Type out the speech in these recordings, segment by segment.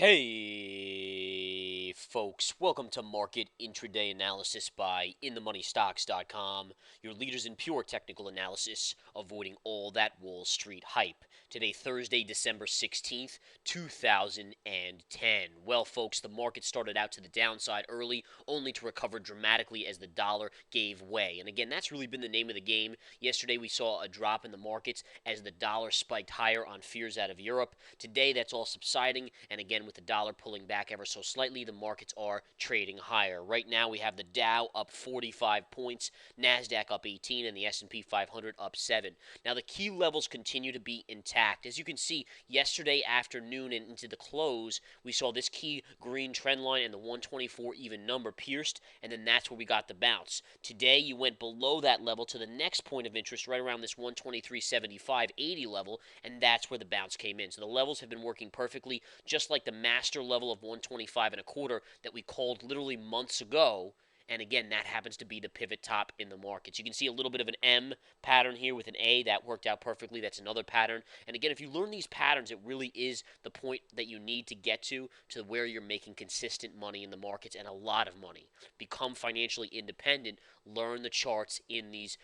Hey, folks, welcome to Market Intraday Analysis by InTheMoneyStocks.com, your leaders in pure technical analysis, avoiding all that Wall Street hype. Today, Thursday, December 16th, 2010. Well, folks, the market started out to the downside early, only to recover dramatically as the dollar gave way. And again, that's really been the name of the game. Yesterday, we saw a drop in the markets as the dollar spiked higher on fears out of Europe. Today, that's all subsiding, and again, with the dollar pulling back ever so slightly, the markets are trading higher. Right now, we have the Dow up 45 points, Nasdaq up 18, and the S&P 500 up 7. Now, the key levels continue to be intact. As you can see, yesterday afternoon and into the close, we saw this key green trend line and the 124 even number pierced, and then that's where we got the bounce. Today, you went below that level to the next point of interest, right around this 123.75.80 level, and that's where the bounce came in. So the levels have been working perfectly, just like the master level of 125 and a quarter that we called literally months ago. And again, that happens to be the pivot top in the markets. You can see a little bit of an M pattern here with an A. That worked out perfectly. That's another pattern. And again, if you learn these patterns, it really is the point that you need to get to where you're making consistent money in the markets and a lot of money. Become financially independent. Learn the charts in these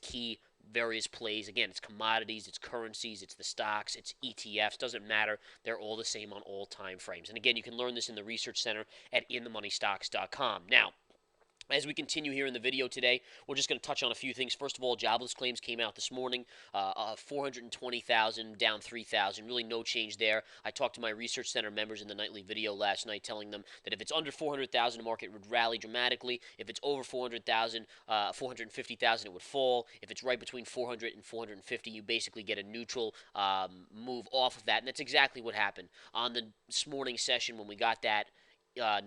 key various plays. Again, it's commodities, it's currencies, it's the stocks, it's ETFs. Doesn't matter. They're all the same on all time frames. And again, you can learn this in the research center at inthemoneystocks.com. Now, as we continue here in the video today, we're just going to touch on a few things. First of all, jobless claims came out this morning, 420,000, down 3,000. Really no change there. I talked to my research center members in the nightly video last night, telling them that if it's under 400,000, the market would rally dramatically. If it's over 400,000, 450,000, it would fall. If it's right between 400 and 450, you basically get a neutral move off of that, and that's exactly what happened on this morning's session when we got that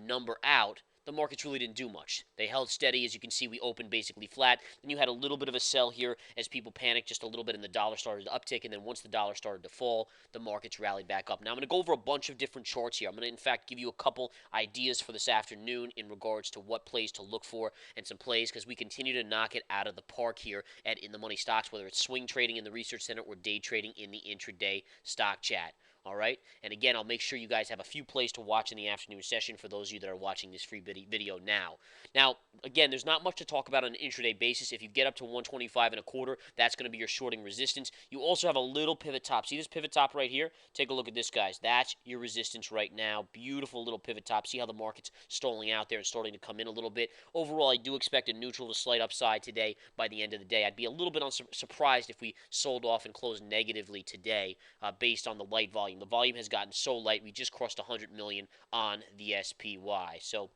number out. The markets really didn't do much. They held steady. As you can see, we opened basically flat. Then you had a little bit of a sell here as people panicked just a little bit and the dollar started to uptick. And then once the dollar started to fall, the markets rallied back up. Now, I'm going to go over a bunch of different charts here. I'm going to, in fact, give you a couple ideas for this afternoon in regards to what plays to look for and some plays because we continue to knock it out of the park here at In the Money Stocks, whether it's swing trading in the research center or day trading in the intraday stock chat. All right, and again, I'll make sure you guys have a few plays to watch in the afternoon session for those of you that are watching this free video now. Now, again, there's not much to talk about on an intraday basis. If you get up to 125 and a quarter, that's going to be your shorting resistance. You also have a little pivot top. See this pivot top right here? Take a look at this, guys. That's your resistance right now. Beautiful little pivot top. See how the market's stalling out there and starting to come in a little bit. Overall, I do expect a neutral to slight upside today by the end of the day. I'd be a little bit surprised if we sold off and closed negatively today based on the light volume. The volume has gotten so light, we just crossed 100 million on the SPY. So,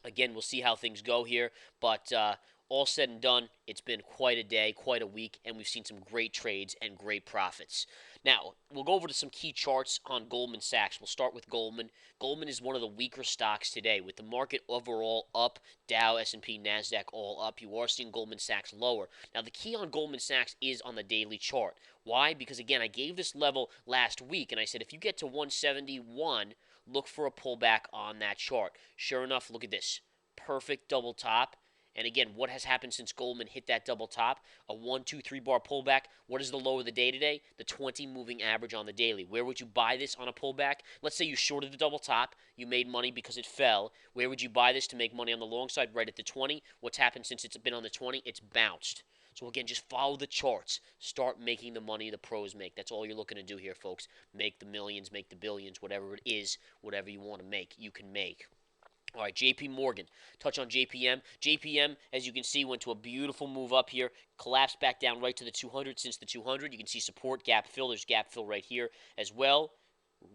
again, we'll see how things go here. But all said and done, it's been quite a day, quite a week, and we've seen some great trades and great profits. Now, we'll go over to some key charts on Goldman Sachs. We'll start with Goldman. Goldman is one of the weaker stocks today, with the market overall up, Dow, S&P, Nasdaq all up. You are seeing Goldman Sachs lower. Now, the key on Goldman Sachs is on the daily chart. Why? Because, again, I gave this level last week, and I said if you get to 171, look for a pullback on that chart. Sure enough, look at this. Perfect double top. And again, what has happened since Goldman hit that double top? A 1, 2, 3 bar pullback. What is the low of the day today? The 20 moving average on the daily. Where would you buy this on a pullback? Let's say you shorted the double top. You made money because it fell. Where would you buy this to make money on the long side? Right at the 20. What's happened since it's been on the 20? It's bounced. So again, just follow the charts. Start making the money the pros make. That's all you're looking to do here, folks. Make the millions, make the billions, whatever it is, whatever you want to make, you can make. All right, JP Morgan. Touch on JPM. JPM, as you can see, went to a beautiful move up here. Collapsed back down right to the 200 since the 200. You can see support, gap fill. There's gap fill right here as well.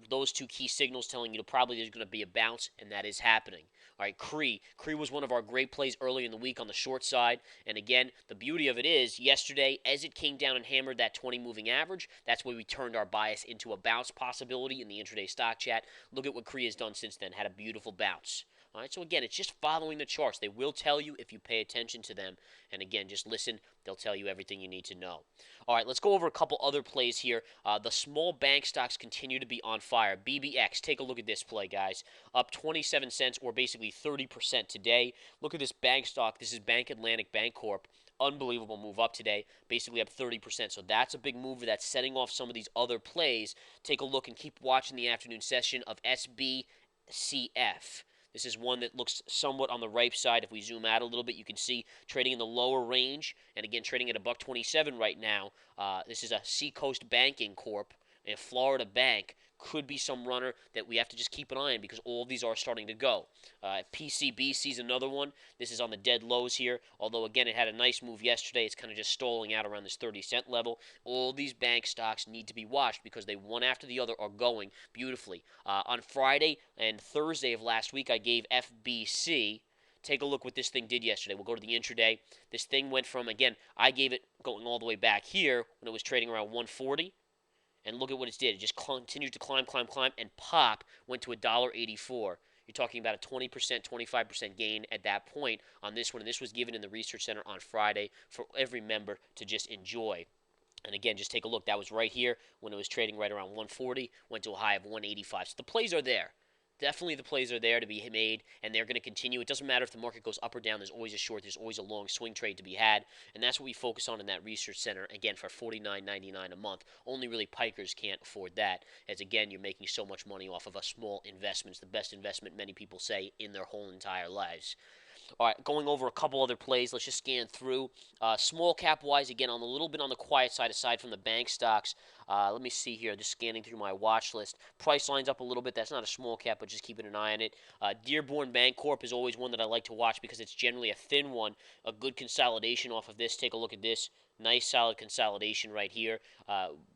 Those two key signals telling you probably there's going to be a bounce, and that is happening. All right, CRE. CRE was one of our great plays early in the week on the short side. And again, the beauty of it is, yesterday, as it came down and hammered that 20 moving average, that's where we turned our bias into a bounce possibility in the intraday stock chat. Look at what CRE has done since then. Had a beautiful bounce. All right, so again, it's just following the charts. They will tell you if you pay attention to them. And again, just listen. They'll tell you everything you need to know. All right, let's go over a couple other plays here. The small bank stocks continue to be on fire. BBX, take a look at this play, guys. Up 27 cents or basically 30% today. Look at this bank stock. This is Bank Atlantic Bancorp. unbelievable move up today, basically up 30%. So that's a big move that's setting off some of these other plays. Take a look and keep watching the afternoon session of SBCF. This is one that looks somewhat on the right side. If we zoom out a little bit, you can see trading in the lower range, and again trading at $1.27 right now. This is a Seacoast Banking Corp, a Florida bank. Could be some runner that we have to just keep an eye on because all of these are starting to go. PCB sees another one. This is on the dead lows here. Although, again, it had a nice move yesterday. It's kind of just stalling out around this 30-cent level. All these bank stocks need to be watched because they, one after the other, are going beautifully. On Friday and Thursday of last week, I gave FBC. Take a look what this thing did yesterday. We'll go to the intraday. This thing went from, again, I gave it going all the way back here when it was trading around 140. And look at what it did. It just continued to climb, and pop, went to $1.84. You're talking about a 20%, 25% gain at that point on this one. And this was given in the Research Center on Friday for every member to just enjoy. And again, just take a look. That was right here when it was trading right around 140, went to a high of 185. So the plays are there. Definitely the plays are there to be made, and they're going to continue. It doesn't matter if the market goes up or down. There's always a short. There's always a long swing trade to be had, and that's what we focus on in that research center, again, for $49.99 a month. Only really pikers can't afford that, as, again, you're making so much money off of a small investment. It's the best investment, many people say, in their whole entire lives. All right, going over a couple other plays. Let's just scan through. Small cap wise, again, on a little bit on the quiet side, aside from the bank stocks. Let me see here. Just scanning through my watch list. Price line's up a little bit. That's not a small cap, but just keeping an eye on it. Dearborn Bancorp is always one that I like to watch because it's generally a thin one. A good consolidation off of this. Take a look at this. Nice solid consolidation right here.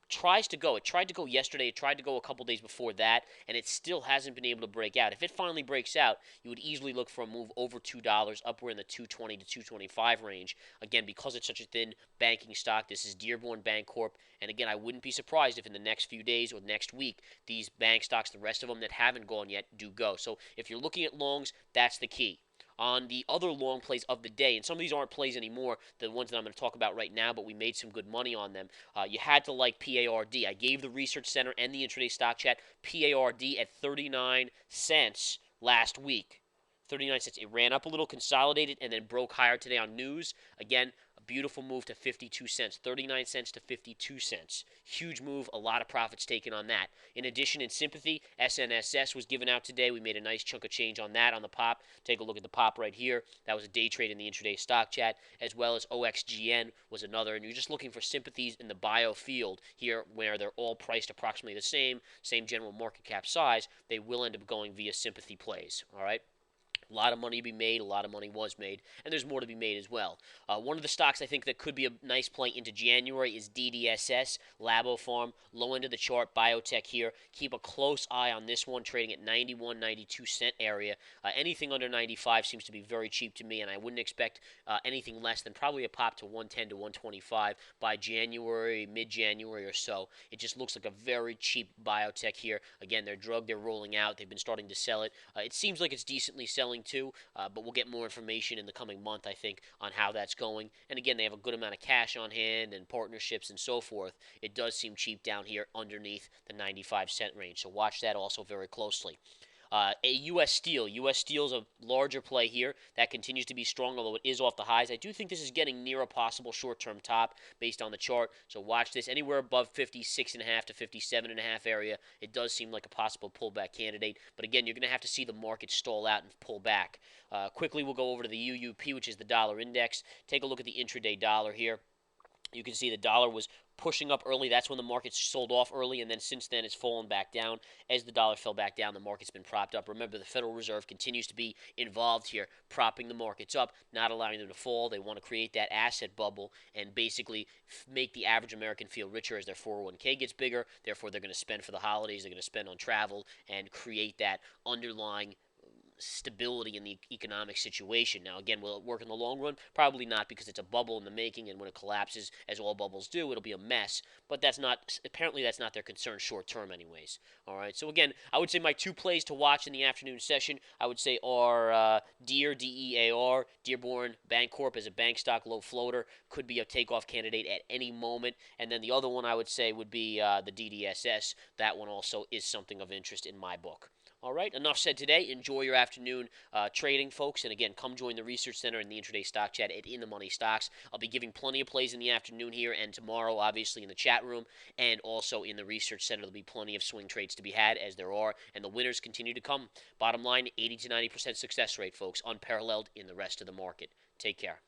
Tries to go. It tried to go yesterday. It tried to go a couple days before that, and it still hasn't been able to break out. If it finally breaks out, you would easily look for a move over $2, upward in the 220 to 225 range. Again, because it's such a thin banking stock, this is Dearborn Bancorp, and again, I wouldn't be surprised if in the next few days or next week, these bank stocks, the rest of them that haven't gone yet, do go. So if you're looking at longs, that's the key. On the other long plays of the day, and some of these aren't plays anymore, the ones that I'm going to talk about right now, but we made some good money on them. You had to like PARD. I gave the Research Center and the Intraday Stock Chat PARD at 39 cents last week. 39 cents. It ran up a little, consolidated, and then broke higher today on news. Again, a beautiful move to 52 cents. 39 cents to 52 cents. Huge move. A lot of profits taken on that. In addition, in sympathy, SNSS was given out today. We made a nice chunk of change on that on the pop. Take a look at the pop right here. That was a day trade in the intraday stock chat, as well as OXGN was another. And you're just looking for sympathies in the bio field here where they're all priced approximately the same general market cap size. They will end up going via sympathy plays. All right. A lot of money to be made. A lot of money was made, and there's more to be made as well. One of the stocks I think that could be a nice play into January is DDSS, Labofarm, low end of the chart, biotech here. Keep a close eye on this one, trading at 91, 92 cent area. Anything under 95 seems to be very cheap to me, and I wouldn't expect anything less than probably a pop to 110 to 125 by January, mid-January or so. It just looks like a very cheap biotech here. Again, their drug they're rolling out. They've been starting to sell it. It seems like it's decently selling too, but we'll get more information in the coming month, I think, on how that's going. And again, they have a good amount of cash on hand and partnerships and so forth. It does seem cheap down here underneath the 95 cent range, so watch that also very closely. A U.S. Steel. U.S. Steel is a larger play here. That continues to be strong, although it is off the highs. I do think this is getting near a possible short-term top based on the chart. So watch this. Anywhere above 56.5 to 57.5 area, it does seem like a possible pullback candidate. But again, you're going to have to see the market stall out and pull back. Quickly, we'll go over to the UUP, which is the dollar index. Take a look at the intraday dollar here. You can see the dollar was pushing up early. That's when the market sold off early, and then since then it's fallen back down. As the dollar fell back down, the market's been propped up. Remember, the Federal Reserve continues to be involved here, propping the markets up, not allowing them to fall. They want to create that asset bubble and basically make the average American feel richer as their 401k gets bigger. Therefore, they're going to spend for the holidays. They're going to spend on travel and create that underlying stability in the economic situation. Now, again, will it work in the long run? Probably not, because it's a bubble in the making, and when it collapses, as all bubbles do, it'll be a mess. But that's not, apparently that's not their concern short term anyways. All right, so again, I would say my two plays to watch in the afternoon session, I would say are Deere, DEAR, Dearborn Bancorp as a bank stock, low floater, could be a takeoff candidate at any moment. And then the other one I would say would be the DDSS. That one also is something of interest in my book. All right, enough said today. Enjoy your afternoon trading, folks. And again, come join the Research Center and the Intraday Stock Chat at In the Money Stocks. I'll be giving plenty of plays in the afternoon here and tomorrow, obviously, in the chat room and also in the Research Center. There'll be plenty of swing trades to be had, as there are, and the winners continue to come. Bottom line, 80 to 90% success rate, folks, unparalleled in the rest of the market. Take care.